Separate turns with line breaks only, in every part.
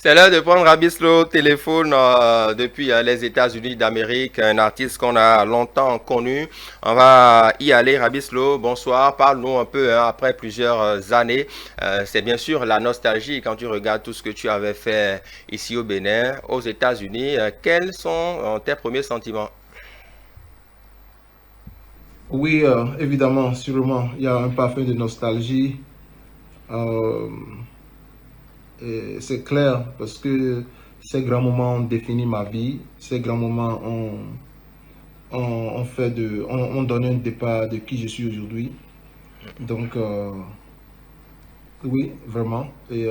C'est l'heure de prendre Rabislo au téléphone depuis les États-Unis d'Amérique, un artiste qu'on a longtemps connu. On va y aller, Rabislo. Bonsoir, parle-nous un peu après plusieurs années. C'est bien sûr la nostalgie quand tu regardes tout ce que tu avais fait ici au Bénin, aux États-Unis. Quels sont tes premiers sentiments?
Oui, évidemment, sûrement, il y a un parfum de nostalgie. euh, et c'est clair parce que ces grands moments ont défini ma vie. Ces grands moments ont fait ont donné un départ de qui je suis aujourd'hui. Donc, oui, vraiment. Et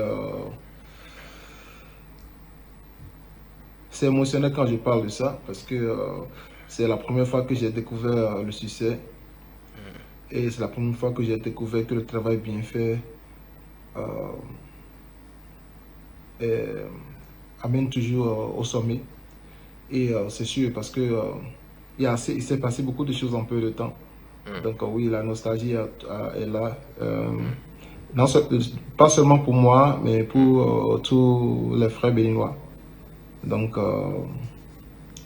c'est émotionnel quand je parle de ça parce que c'est la première fois que j'ai découvert le succès et c'est la première fois que j'ai découvert que le travail bien fait euh, est- amène toujours au sommet. Et c'est sûr parce que il s'est passé beaucoup de choses en peu de temps.
Hmm,
Donc oui, la nostalgie est là. Non, pas seulement pour moi, mais
hmm.
pour tous les frères béninois. Donc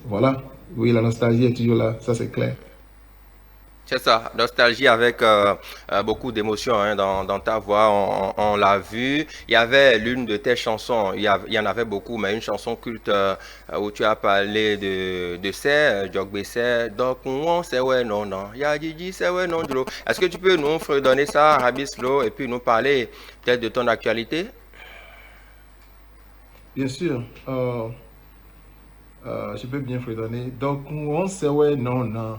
voilà, oui, la nostalgie est toujours là, ça c'est clair.
C'est ça, nostalgie avec beaucoup d'émotions dans ta voix, on l'a vu. Il y avait l'une de tes chansons, il y en avait beaucoup, mais une chanson culte où tu as parlé de c'est, Jogbe c'est, donc on sait ouais non non, ya Gigi c'est ouais non Dro. Est-ce que tu peux nous redonner ça, Rabis Slow, et puis nous parler peut-être de ton actualité?
Bien sûr, je peux bien fredonner. Donc on sait ouais non non.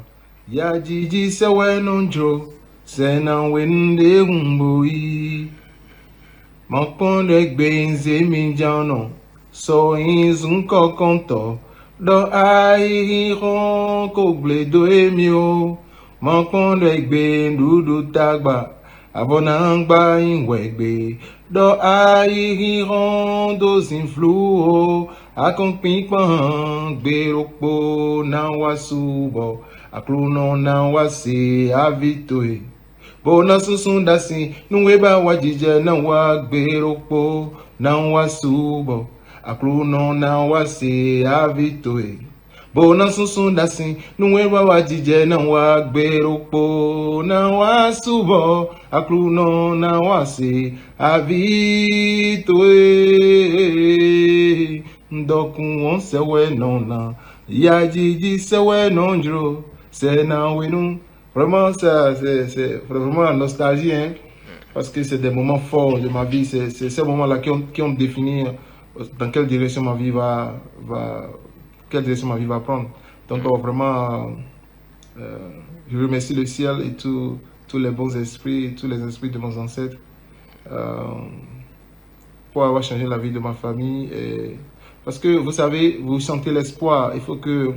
Ya Gigi c'est ouais non Joe. C'est non wende umboui. Makpɔ̃ɖe gbe nze mi dzɔnɔ, sɔ yin zu kɔkɔntɔ, ɖɔ ayi xɔ ko gble do emio. Makpɔ̃ɖe gbe ɖuɖu tagba, avɔ na ŋgba yin wɛ gbe, ɖɔ ayi xɔ do zi fluo. Akɔnkpi kpɔn gbe ɖokpo na wa subɔ, aklunɔ na wa se avitoe. Bona susun dasi, nuweba wajije na wa gberokpo, na wa subo, akruno na wa se avitoe. Bona susun dasi, nuweba wajije na wa gberokpo, na wa subo, akruno na wa se avitoe. Ndokun on sewe nona, ya jiji sewe nonjro, se na wenu. Vraiment, c'est vraiment la nostalgie, hein, parce que c'est des moments forts de ma vie. C'est ces moments-là qui ont défini dans quelle direction ma vie quelle direction ma vie va prendre. Donc, vraiment, je remercie le ciel et tous les bons esprits, tous les esprits de mes ancêtres euh, pour avoir changé la vie de ma famille. Parce que vous savez, vous sentez l'espoir. Il faut que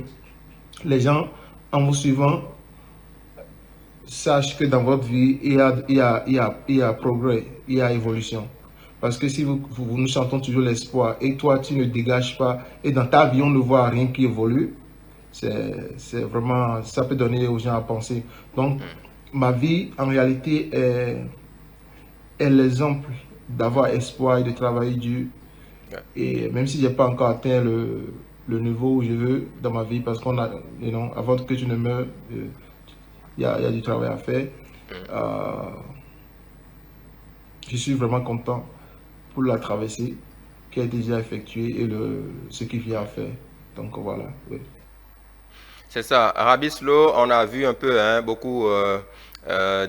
les gens, en vous suivant, sache que dans votre vie, il y a progrès, il y a évolution. Parce que si nous chantons toujours l'espoir et toi, tu ne dégages pas, et dans ta vie, on ne voit rien qui évolue, c'est vraiment, ça peut donner aux gens à penser. Donc, ma vie, en réalité, est l'exemple d'avoir espoir et de travailler dur.
Ouais.
Et même si je n'ai pas encore atteint le niveau où je veux dans ma vie, parce qu'on a, avant que tu ne meurs, il y a du travail à faire. Euh, je suis vraiment content pour la traversée qui est déjà effectuée et ce qui vient à faire. Donc voilà. Oui.
C'est ça. Rabislo, on a vu un peu beaucoup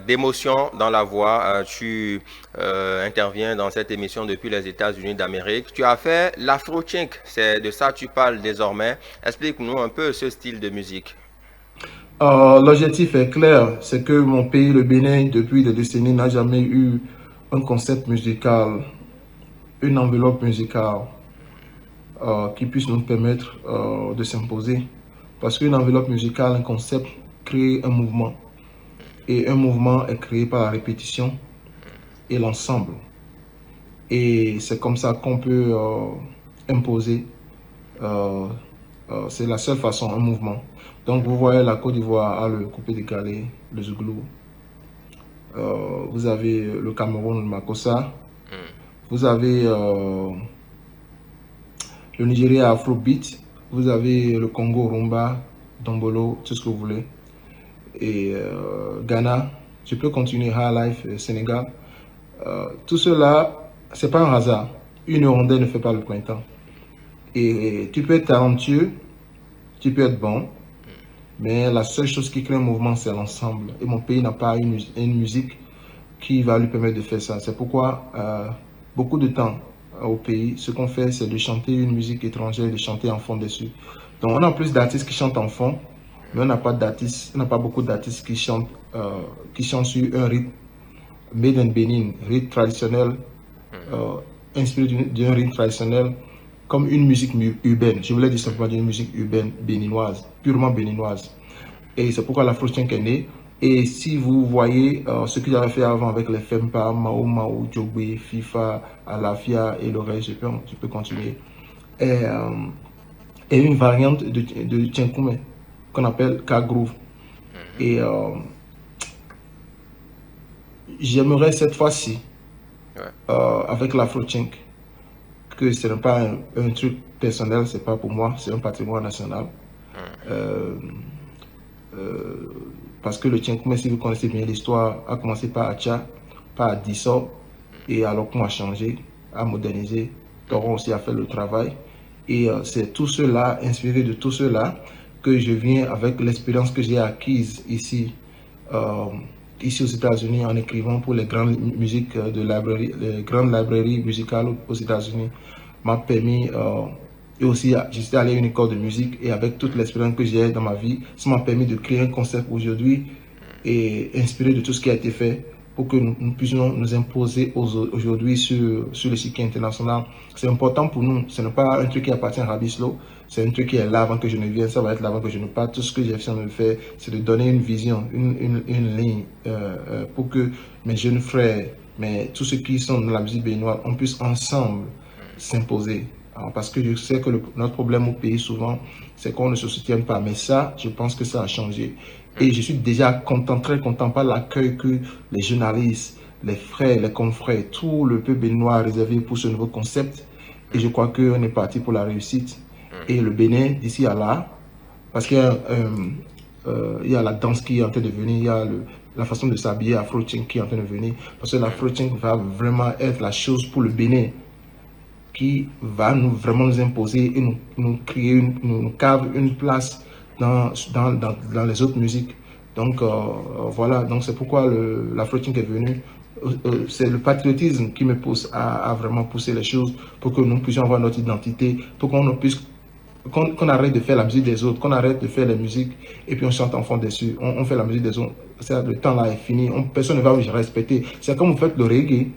d'émotion dans la voix. Tu interviens dans cette émission depuis les États-Unis d'Amérique. Tu as fait l'afro-chink. C'est de ça que tu parles désormais. Explique-nous un peu ce style de musique.
L'objectif est clair, c'est que mon pays, le Bénin, depuis des décennies, n'a jamais eu un concept musical, une enveloppe musicale qui puisse nous permettre de s'imposer. Parce qu'une enveloppe musicale, un concept crée un mouvement. Et un mouvement est créé par la répétition et l'ensemble. Et c'est comme ça qu'on peut imposer. euh, c'est la seule façon, un mouvement. Donc vous voyez, la Côte d'Ivoire a le coupé décalé, le zouglou. Vous avez le Cameroun, le Makossa.
Hmm,
Vous avez Le Nigeria Afrobeat. Vous avez le Congo Rumba, Dombolo, tout ce que vous voulez. Et Ghana, je peux continuer High Life, Sénégal. Tout cela, c'est pas un hasard. Une hirondelle ne fait pas le printemps. Et tu peux être talentueux, tu peux être bon, mais la seule chose qui crée un mouvement, c'est l'ensemble. Et mon pays n'a pas une musique qui va lui permettre de faire ça. C'est pourquoi beaucoup de temps au pays, ce qu'on fait, c'est de chanter une musique étrangère, de chanter en fond dessus. Donc on a plus d'artistes qui chantent en fond, mais on n'a pas beaucoup d'artistes qui chantent sur un rythme made in Benin, rythme traditionnel, inspiré d'un rythme traditionnel, comme une musique urbaine. Je voulais dire simplement d'une musique urbaine béninoise, purement béninoise. Et c'est pourquoi l'Afro-Chink est né. Et si vous voyez ce que j'avais fait avant avec les Fempa, Mao Mao, Djogbe, FIFA, Alafia et le reste, je peux continuer. Et une variante de Tchenkoumé qu'on appelle K-Groove. Et j'aimerais cette fois-ci, avec l'Afro-Chink, que ce n'est pas un truc personnel, c'est pas pour moi, c'est un patrimoine national. Parce que le Tchenkoumé, si vous connaissez bien l'histoire, a commencé par Acha, par Adissor, et alors qu'on a changé, a modernisé, Toron aussi a fait le travail. Et c'est tout cela, inspiré de tout cela, que je viens avec l'expérience que j'ai acquise ici, ici aux États-Unis, en écrivant pour les grandes musiques de librairie, les grandes librairies musicales aux États-Unis, m'a permis. Et aussi, je suis allé à une école de musique et avec toute l'expérience que j'ai dans ma vie, ça m'a permis de créer un concept aujourd'hui et inspiré de tout ce qui a été fait pour que nous puissions nous imposer aujourd'hui sur le circuit international. C'est important pour nous. Ce n'est pas un truc qui appartient à Rabislo. C'est un truc qui est là avant que je ne vienne. Ça va être là avant que je ne parte. Tout ce que j'ai besoin de faire, c'est de donner une vision, une ligne pour que mes jeunes frères, mais tous ceux qui sont dans la musique béninoise, on puisse ensemble s'imposer. Parce que je sais que notre problème au pays souvent, c'est qu'on ne se soutient pas. Mais ça, je pense que ça a changé. Et je suis déjà content, très content par l'accueil que les journalistes, les frères, les confrères, tout le peuple béninois a réservé pour ce nouveau concept. Et je crois qu'on est parti pour la réussite. Et le Bénin, d'ici à là, parce qu'il y a la danse qui est en train de venir, il y a la façon de s'habiller Afro-Chink qui est en train de venir. Parce que l'Afro-Chink va vraiment être la chose pour le Bénin qui va vraiment nous imposer et nous créer, nous cave une place dans les autres musiques. Donc voilà, donc c'est pourquoi l'Afro-Chink est venu. C'est le patriotisme qui me pousse à vraiment pousser les choses pour que nous puissions avoir notre identité, pour qu'on arrête de faire la musique des autres, qu'on arrête de faire la musique et puis on chante en fond dessus. On fait la musique des autres. Le temps là est fini. Personne ne va vous respecter. C'est comme vous faites le reggae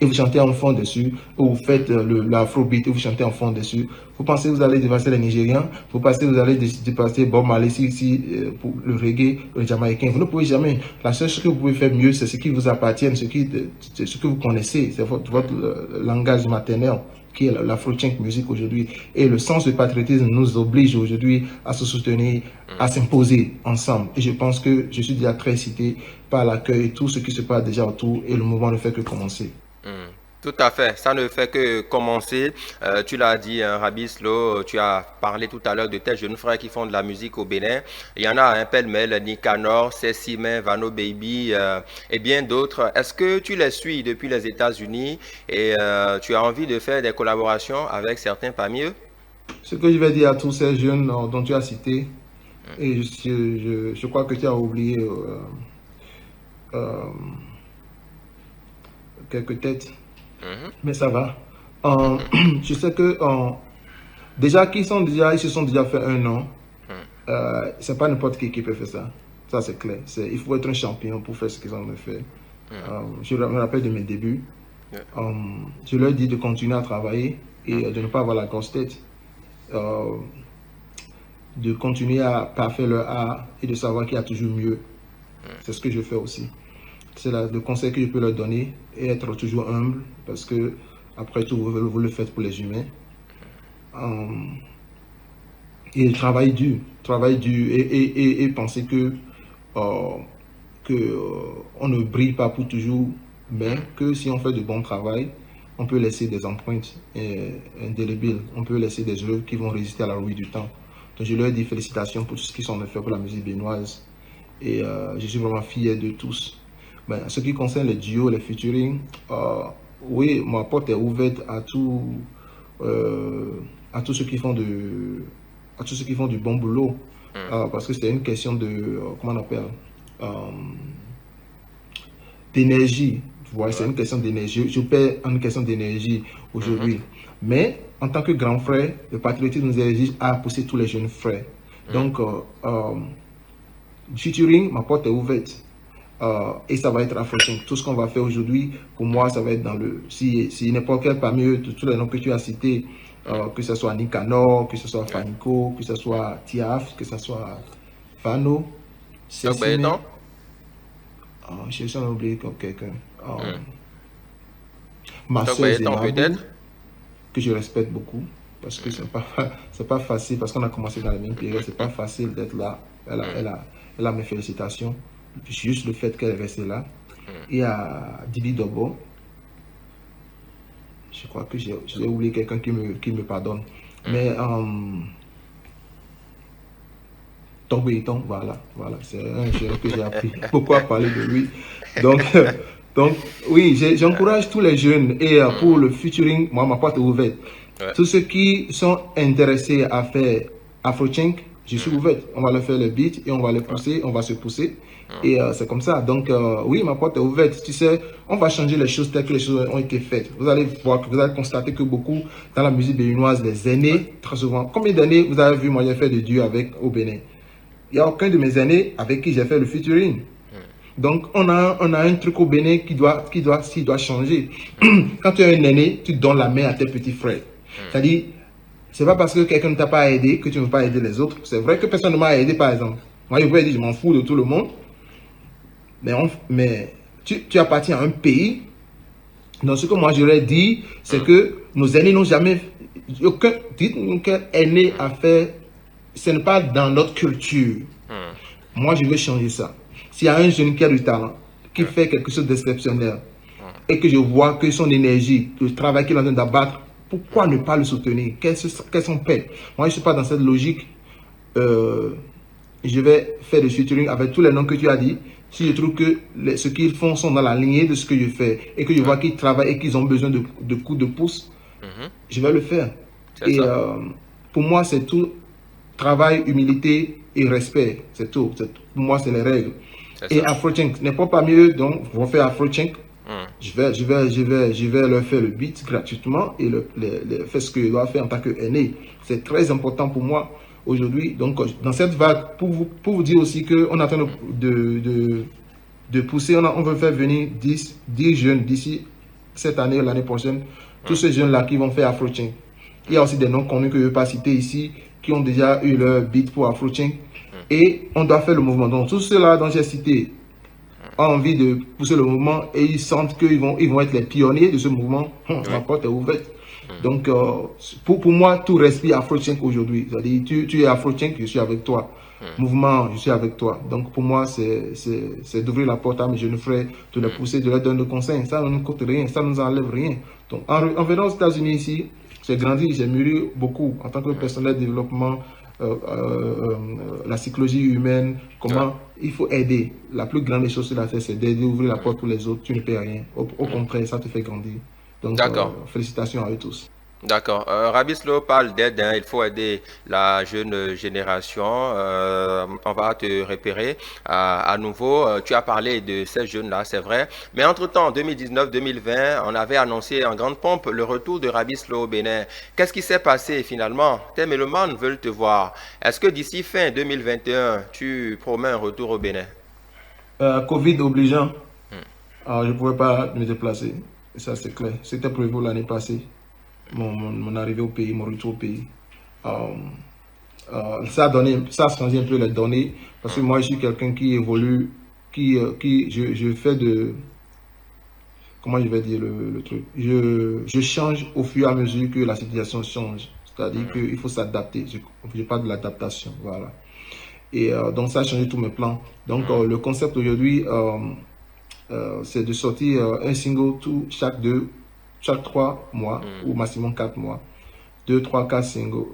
et vous chantez en fond dessus, ou vous faites l'afrobeat et vous chantez en fond dessus. Vous pensez que vous allez dépasser les Nigériens, vous pensez que vous allez dépasser Bob Marley pour le reggae, le Jamaïcain. Vous ne pouvez jamais. La seule chose que vous pouvez faire mieux, c'est ce qui vous appartient, ce que vous connaissez, c'est votre langage maternel, qui est l'Afro-Chink musique aujourd'hui. Et le sens du patriotisme nous oblige aujourd'hui à se soutenir, à s'imposer ensemble. Et je pense que je suis déjà très excité par l'accueil, tout ce qui se passe déjà autour, et le mouvement ne fait que commencer.
Tout à fait, ça ne fait que commencer. Tu l'as dit, hein, Rabislo, tu as parlé tout à l'heure de tes jeunes frères qui font de la musique au Bénin. Il y en a un pêle-mêle, Nicanor, Cessimain, Vano Baby et bien d'autres. Est-ce que tu les suis depuis les États-Unis et tu as envie de faire des collaborations avec certains parmi eux?
Ce que je vais dire à tous ces jeunes dont tu as cité, et je crois que tu as oublié quelques têtes. Mais ça va. Je sais que déjà ils se sont déjà fait un nom. C'est pas n'importe qui peut faire ça. Ça c'est clair. Il faut être un champion pour faire ce qu'ils ont fait. Je me rappelle de mes débuts. Je leur dis de continuer à travailler et de ne pas avoir la grosse tête. De continuer à parfaire leur art et de savoir qu'il y a toujours mieux. C'est ce que je fais aussi. C'est le conseil que je peux leur donner et être toujours humble parce que après tout, vous le faites pour les humains. Et travail dur et penser que on ne brille pas pour toujours, mais que si on fait de bon travail, on peut laisser des empreintes indélébiles, on peut laisser des œuvres qui vont résister à la rouille du temps. Donc je leur dis félicitations pour tout ce qu'ils ont fait pour la musique béninoise. Et je suis vraiment fier de tous. Ben, en ce qui concerne les duos, les featuring, oui, ma porte est ouverte à tous ceux qui font du bon boulot. Parce que c'est une question de, comment on appelle, d'énergie. Voilà, c'est une question d'énergie. Je paie une question d'énergie aujourd'hui. Mais en tant que grand frère, le patriotisme nous exige à pousser tous les jeunes frères. Donc, featuring, ma porte est ouverte. Et ça va être Afrochink. Tout ce qu'on va faire aujourd'hui, pour moi, ça va être dans le... Si n'importe quel parmi eux, tous les noms que tu as cités, que ce soit Nicanor, que ce soit Fanico, que ce soit Tiaf, que ce soit Fano, Cécile. Je suis oublié quelqu'un. Ma soeur Zénabou, que je respecte beaucoup, parce que c'est pas facile, parce qu'on a commencé dans la même période, c'est pas facile d'être là. Elle a mes félicitations. Juste le fait qu'elle est restée là. Et à Didi Dobo, je crois que j'ai oublié quelqu'un qui me pardonne. Mais Tongbe Itong, voilà, c'est un jeune que j'ai appris beaucoup à parler de lui. Donc oui, j'encourage tous les jeunes. Et pour le featuring, moi, ma porte est ouverte. Tous ceux qui sont intéressés à faire Afrochink, je suis ouverte. On va leur faire le beat et on va les pousser, on va se pousser. Et c'est comme ça. Donc, oui, ma porte est ouverte. Tu sais, on va changer les choses telles que les choses ont été faites. Vous allez voir, vous allez constater que beaucoup, dans la musique béninoise, les aînés, très souvent, combien d'années vous avez vu, moi, j'ai fait de duo avec au Bénin? Il n'y a aucun de mes aînés avec qui j'ai fait le featuring. Donc, on a un truc au Bénin qui doit changer. Quand tu es un aîné, tu donnes la main à tes petits frères. C'est-à-dire, c'est pas parce que quelqu'un ne t'a pas aidé que tu ne veux pas aider les autres. C'est vrai que personne ne m'a aidé, par exemple. Moi, je peux dire, je m'en fous de tout le monde. Mais tu appartiens à un pays. Donc, ce que moi, j'aurais dit, c'est que nos aînés n'ont jamais... Dites-nous quel aîné a fait... Ce n'est pas dans notre culture. Moi, je veux changer ça. S'il y a un jeune qui a du talent, qui fait quelque chose d'exceptionnel, et que je vois que son énergie, le travail qu'il est en train d'abattre, pourquoi ne pas le soutenir? Quelle son paix? Moi, je ne suis pas dans cette logique. Je vais faire des featuring avec tous les noms que tu as dit. Si je trouve que ce qu'ils font sont dans la lignée de ce que je fais, et que je vois qu'ils travaillent et qu'ils ont besoin de coups de pouce, je vais le faire. Et pour moi, c'est tout. Travail, humilité et respect, c'est tout. Pour moi, c'est les règles. Et Afrochink, n'importe parmi eux, donc, vont faire Afrochink. Je vais leur faire le beat gratuitement et faire ce que je dois faire en tant qu'aîné. C'est très important pour moi aujourd'hui. Donc, dans cette vague, pour vous dire aussi qu'on est en train de pousser, on veut faire venir 10 jeunes d'ici cette année ou l'année prochaine. Tous ces jeunes-là qui vont faire Afrochink. Il y a aussi des noms connus que je ne vais pas citer ici, qui ont déjà eu leur beat pour Afrochink. Et on doit faire le mouvement. Donc, tous ceux-là dont j'ai cité ont envie de pousser le mouvement et ils sentent qu'ils vont être les pionniers de ce mouvement. Ma porte est ouverte. Donc, pour moi, tout respire Afrochink aujourd'hui. C'est-à-dire, tu es Afrochink, je suis avec toi. Mouvement, je suis avec toi. Donc, pour moi, c'est d'ouvrir la porte à mes jeunes frères, de les pousser, de leur donner le conseil. Ça ne nous coûte rien, ça ne nous enlève rien. Donc, en venant aux États-Unis ici, j'ai grandi, j'ai mûri beaucoup en tant que personnel de développement, la psychologie humaine, comment il faut aider. La plus grande des choses que tu as fait, c'est d'aider, ouvrir la porte pour les autres. Tu ne paies rien. Au contraire, ça te fait grandir. Donc, félicitations à eux tous.
D'accord. Rabislo parle d'aide, il faut aider la jeune génération. On va te repérer à nouveau. Tu as parlé de ces jeunes-là, c'est vrai. Mais entre-temps, 2019-2020, on avait annoncé en grande pompe le retour de Rabislo au Bénin. Qu'est-ce qui s'est passé finalement? Tes mélomanes veulent te voir. Est-ce que d'ici fin 2021, tu promets un retour au Bénin?
Covid obligeant, je ne pouvais pas me déplacer. Ça, c'est clair. C'était prévu l'année passée. Mon arrivée au pays, mon retour au pays. Ça a changé un peu les données parce que moi je suis quelqu'un qui évolue, je fais de, comment je vais dire le truc, je change au fur et à mesure que la situation change, c'est-à-dire qu'il faut s'adapter, je parle de l'adaptation, voilà. Et donc ça a changé tous mes plans. Donc le concept aujourd'hui, c'est de sortir un single chaque 2 chaque 3 mois ou maximum 4 mois. 2, 3, 4 singles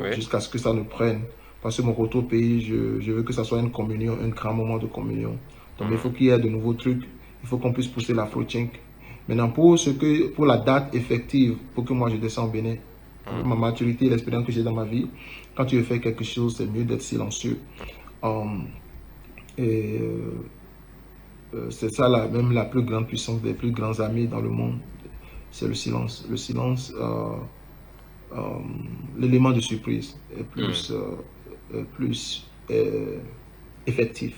Oui.
jusqu'à ce que ça nous prenne. Parce que mon retour au pays, je veux que ça soit une communion, un grand moment de communion. Donc il faut qu'il y ait de nouveaux trucs. Il faut qu'on puisse pousser l'Afro-Chink. Maintenant, pour la date effective, pour que moi je descende au Bénin, avec ma maturité et l'expérience que j'ai dans ma vie, quand tu veux faire quelque chose, c'est mieux d'être silencieux. C'est ça même la plus grande puissance des plus grands amis dans le monde, c'est le silence. Le silence, l'élément de surprise est plus effectif.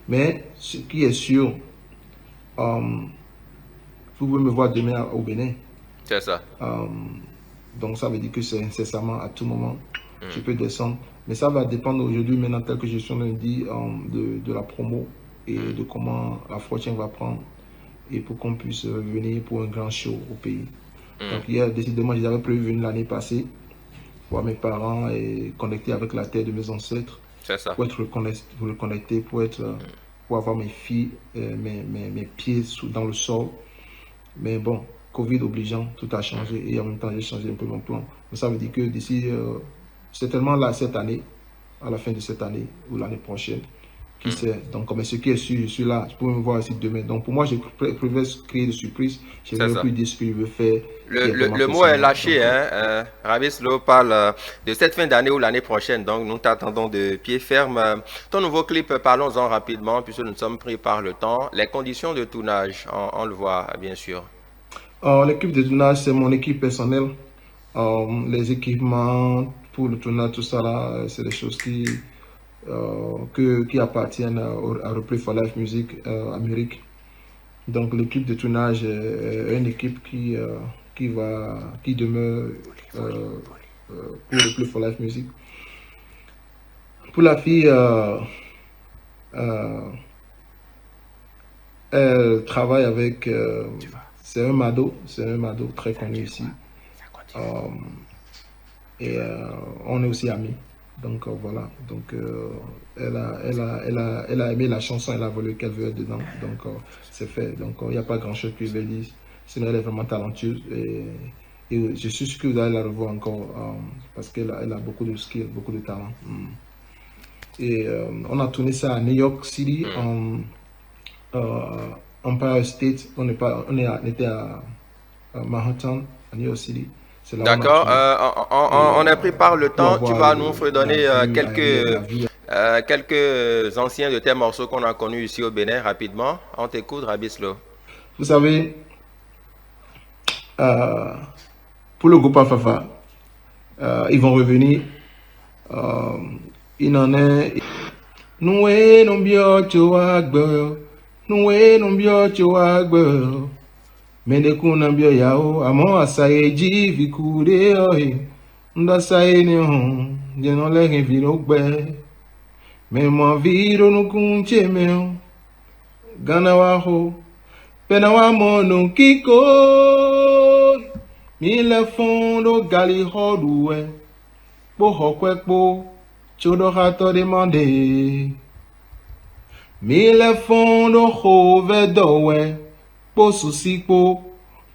Mais ce qui est sûr, vous pouvez me voir demain au Bénin.
C'est ça.
Donc ça veut dire que c'est incessamment, à tout moment, je peux descendre. Mais ça va dépendre aujourd'hui, maintenant, tel que je suis en train de dire, de la promo et de comment l'Afro-Chink va prendre et pour qu'on puisse venir pour un grand show au pays. Donc hier, décidément, j'avais prévu venir l'année passée, voir mes parents et connecter avec la terre de mes ancêtres.
C'est ça.
Pour être reconnecté, pour avoir mes filles, mes pieds dans le sol. Mais bon, Covid obligeant, tout a changé et en même temps, j'ai changé un peu mon plan. Mais ça veut dire que d'ici, certainement là, cette année, à la fin de cette année ou l'année prochaine, qui sait. Donc, mais ce qui est sûr, je suis là. Je peux me voir ici demain. Donc, pour moi, je préfère créer des surprises. Je ne veux plus dire ce que je veux faire.
Le mot est lâché. Hein? Rabis Lo parle de cette fin d'année ou l'année prochaine. Donc, nous t'attendons de pied ferme. Ton nouveau clip, parlons-en rapidement, puisque nous sommes pris par le temps. Les conditions de tournage, on le voit, bien sûr.
L'équipe de tournage, c'est mon équipe personnelle. Les équipements pour le tournage, tout ça là, c'est des choses qui appartiennent à Replay for Life Music Amérique. Donc l'équipe de tournage est une équipe qui demeure pour Replay for Life Music. Pour la fille, elle travaille avec c'est un Mado très connu ici. Et on est aussi amis. Donc voilà. Donc elle a aimé la chanson, elle a voulu qu'elle veut être dedans. Donc c'est fait. Donc il n'y a pas grand chose que je vais dire. Sinon elle est vraiment talentueuse. Et je suis sûr que vous allez la revoir encore parce qu'elle a beaucoup de skills, beaucoup de talent. Et on a tourné ça à New York City, Empire State. On était à Manhattan, à New York City.
D'accord, on est pris par le temps. Tu vas nous redonner quelques anciens de tes morceaux qu'on a connus ici au Bénin rapidement. On t'écoute, Rabis Lo.
Vous savez, pour le groupe Afafa, ils vont revenir. Il en est. Nous non bien Menekuna mbio yao amo asayeji vikure oe nda saye ni hon jeno lege viro gbe me mo viro no kunche me gana wa ho pena wa mono kiko mi le fondo gali hoduwe po hokwepo chodo hato demande mi le fondo hove dowe po susipo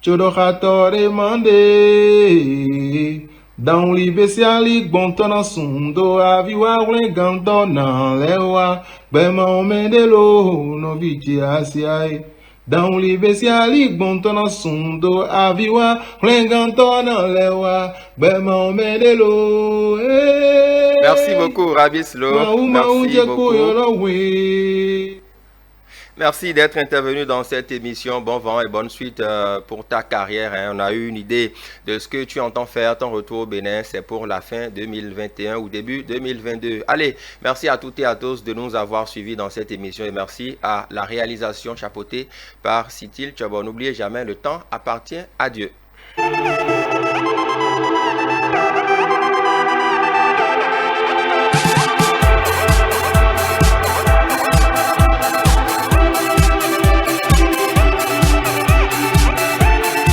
chodohatore mande dans libesiali bontona sundo aviwa wlenganto na lewa bema omendelo no vici asiai dans libesiali bontona sundo aviwa wlenganto na lewa bema omendelo.
Merci beaucoup, Rabis Lo. Merci beaucoup. Merci d'être intervenu dans cette émission. Bon vent et bonne suite pour ta carrière. Hein. On a eu une idée de ce que tu entends faire. Ton retour au Bénin, c'est pour la fin 2021 ou début 2022. Allez, merci à toutes et à tous de nous avoir suivis dans cette émission et merci à la réalisation chapeautée par Sitil Tchobon. N'oubliez jamais, le temps appartient à Dieu.